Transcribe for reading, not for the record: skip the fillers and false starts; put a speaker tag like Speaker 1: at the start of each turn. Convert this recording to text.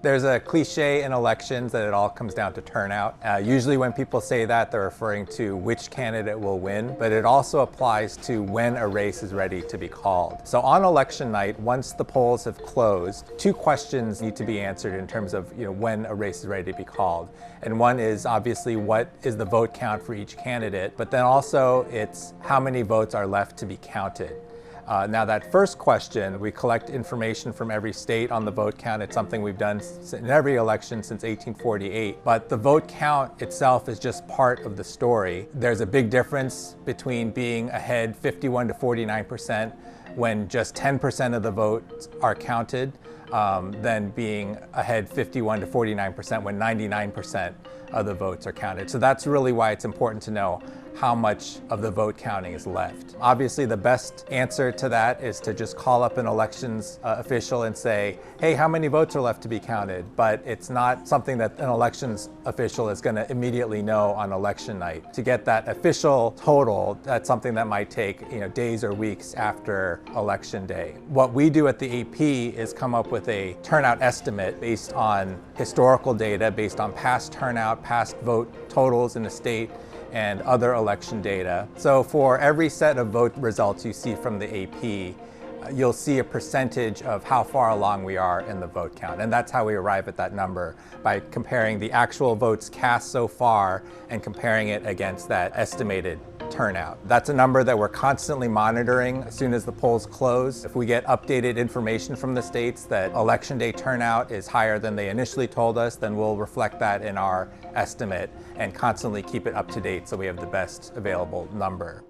Speaker 1: There's a cliche in elections that it all comes down to turnout. Usually when people say that, they're referring to which candidate will win, but it also applies to when a race is ready to be called. So on election night, once the polls have closed, two questions need to be answered in terms of when a race is ready to be called. And one is obviously what is the vote count for each candidate, but then also it's how many votes are left to be counted. Now that first question, we collect information from every state on the vote count. It's something we've done in every election since 1848. But the vote count itself is just part of the story. There's a big difference between being ahead 51 to 49% when just 10% of the votes are counted, than being ahead 51 to 49% when 99% of the votes are counted. So that's really why it's important to know how much of the vote counting is left. Obviously, the best answer to that is to just call up an elections official and say, hey, how many votes are left to be counted? But it's not something that an elections official is going to immediately know on election night. To get that official total, that's something that might take days or weeks after election day. What we do at the AP is come up with a turnout estimate based on historical data, based on past turnout, past vote totals in the state, and other election data. So for every set of vote results you see from the AP, you'll see a percentage of how far along we are in the vote count. And that's how we arrive at that number, by comparing the actual votes cast so far and comparing it against that estimated turnout. That's a number that we're constantly monitoring as soon as the polls close. If we get updated information from the states that election day turnout is higher than they initially told us, then we'll reflect that in our estimate and constantly keep it up to date so we have the best available number.